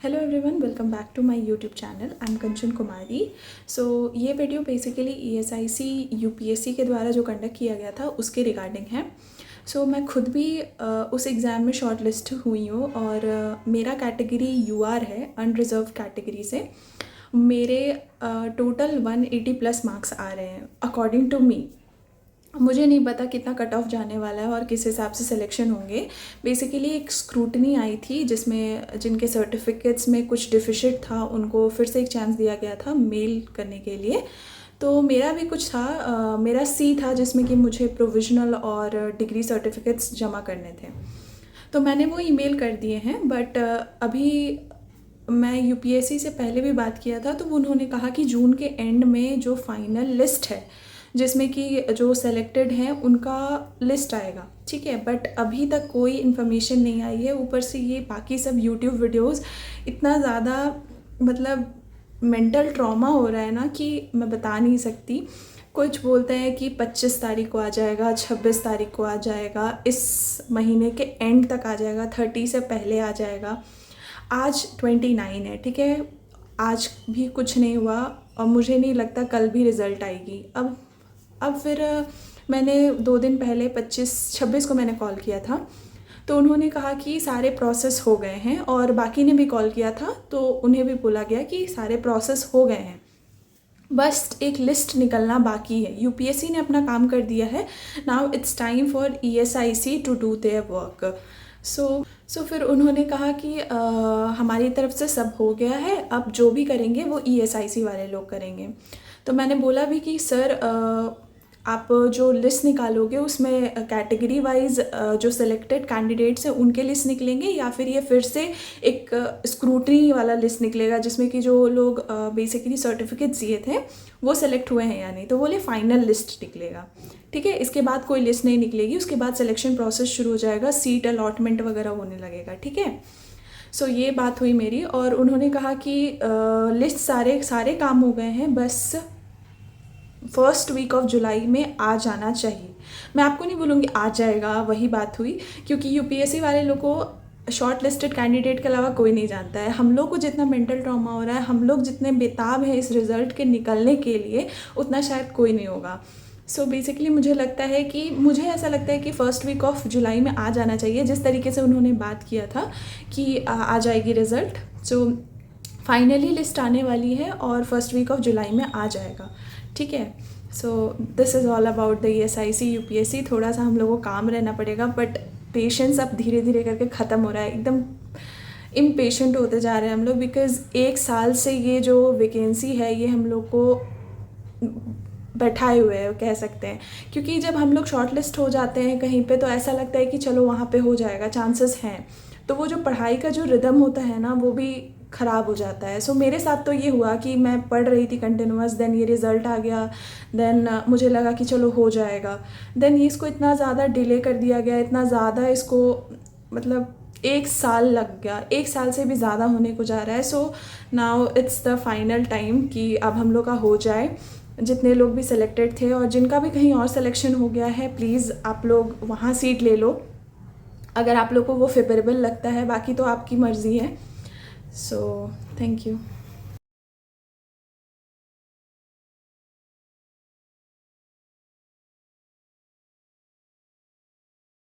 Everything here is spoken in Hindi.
Hello everyone, welcome back to my YouTube channel. I am Kanchan Kumari. So ये वीडियो बेसिकली ईएसआईसी यूपीएससी के द्वारा जो कंडक्ट किया गया था उसके रिगार्डिंग है। मैं खुद भी उस एग्ज़ाम में शॉर्ट लिस्ट हुई हूँ और मेरा कैटेगरी यूआर है, अनरिजर्व कैटेगरी से। मेरे टोटल 180 प्लस मार्क्स आ रहे हैं अकॉर्डिंग टू मी। मुझे नहीं पता कितना कट ऑफ जाने वाला है और किस हिसाब से सिलेक्शन होंगे। बेसिकली एक स्क्रूटनी आई थी जिसमें जिनके सर्टिफिकेट्स में कुछ डिफिशिट था उनको फिर से एक चांस दिया गया था मेल करने के लिए। तो मेरा भी कुछ था, मेरा सी था जिसमें कि मुझे प्रोविजनल और डिग्री सर्टिफिकेट्स जमा करने थे। तो मैंने वो ईमेल कर दिए हैं, बट अभी मैं यूपीएससी से पहले भी बात किया था तो उन्होंने कहा कि जून के एंड में जो फाइनल लिस्ट है जिसमें कि जो सेलेक्टेड हैं उनका लिस्ट आएगा, ठीक है। बट अभी तक कोई इन्फॉर्मेशन नहीं आई है। ऊपर से ये बाकी सब यूट्यूब वीडियोस इतना ज़्यादा मतलब मेंटल ट्रॉमा हो रहा है ना कि मैं बता नहीं सकती। कुछ बोलते हैं कि 25 तारीख को आ जाएगा, 26 तारीख को आ जाएगा, इस महीने के एंड तक आ जाएगा, 30 से पहले आ जाएगा। आज 29 है, ठीक है। आज भी कुछ नहीं हुआ और मुझे नहीं लगता कल भी रिज़ल्ट आएगी। अब फिर मैंने 2 दिन पहले 25-26 को मैंने कॉल किया था तो उन्होंने कहा कि सारे प्रोसेस हो गए हैं, और बाकी ने भी कॉल किया था तो उन्हें भी बोला गया कि सारे प्रोसेस हो गए हैं, बस एक लिस्ट निकलना बाकी है। यूपीएससी ने अपना काम कर दिया है। Now it's time for ESIC to do their work. So फिर उन्होंने कहा कि हमारी तरफ से सब हो गया है, अब जो भी करेंगे वो ईएसआईसी वाले लोग करेंगे। तो मैंने बोला भी कि सर आप जो लिस्ट निकालोगे उसमें कैटेगरी वाइज जो सिलेक्टेड कैंडिडेट्स हैं उनके लिस्ट निकलेंगे या फिर ये फिर से एक स्क्रूटनी वाला लिस्ट निकलेगा जिसमें कि जो लोग बेसिकली सर्टिफिकेट्स दिए थे वो सिलेक्ट हुए हैं या नहीं। तो बोले फाइनल लिस्ट निकलेगा, ठीक है। इसके बाद कोई लिस्ट नहीं निकलेगी, उसके बाद सिलेक्शन प्रोसेस शुरू हो जाएगा, सीट अलॉटमेंट वगैरह होने लगेगा, ठीक है। ये बात हुई मेरी और उन्होंने कहा कि लिस्ट सारे काम हो गए हैं, बस फर्स्ट वीक ऑफ जुलाई में आ जाना चाहिए। मैं आपको नहीं बोलूँगी आ जाएगा, वही बात हुई, क्योंकि यूपीएससी वाले लोग को शॉर्ट लिस्टेड कैंडिडेट के अलावा कोई नहीं जानता है। हम लोग को जितना मेंटल ट्रॉमा हो रहा है, हम लोग जितने बेताब हैं इस रिज़ल्ट के निकलने के लिए, उतना शायद कोई नहीं होगा। बेसिकली मुझे ऐसा लगता है कि फर्स्ट वीक ऑफ जुलाई में आ जाना चाहिए, जिस तरीके से उन्होंने बात किया था कि आ जाएगी रिज़ल्ट। फाइनली लिस्ट आने वाली है और फर्स्ट वीक ऑफ जुलाई में आ जाएगा, ठीक है। This is all about the ESIC UPSC. थोड़ा सा हम लोगों को काम रहना पड़ेगा, बट पेशेंस अब धीरे धीरे करके ख़त्म हो रहा है। एकदम इम्पेशेंट होते जा रहे हैं हम लोग, बिकॉज़ 1 साल से ये जो वैकेंसी है ये हम लोग को बैठाए हुए है कह सकते हैं। क्योंकि जब हम लोग शॉर्ट लिस्ट हो जाते हैं कहीं पे तो ऐसा लगता है कि चलो वहाँ पे हो जाएगा, चांसेस हैं। तो वो जो पढ़ाई का जो रिदम होता है ना वो भी ख़राब हो जाता है। मेरे साथ तो ये हुआ कि मैं पढ़ रही थी कंटिन्यूअस, देन ये रिज़ल्ट आ गया, देन मुझे लगा कि चलो हो जाएगा, देन ये इसको इतना ज़्यादा डिले कर दिया गया, इतना ज़्यादा इसको मतलब 1 साल लग गया, 1 साल से भी ज़्यादा होने को जा रहा है। Now it's the final time कि अब हम लोग का हो जाए। जितने लोग भी सिलेक्टेड थे और जिनका भी कहीं और सिलेक्शन हो गया है, प्लीज़ आप लोग वहाँ सीट ले लो अगर आप लोग को वो फेवरेबल लगता है, बाकी तो आपकी मर्ज़ी है। Thank you.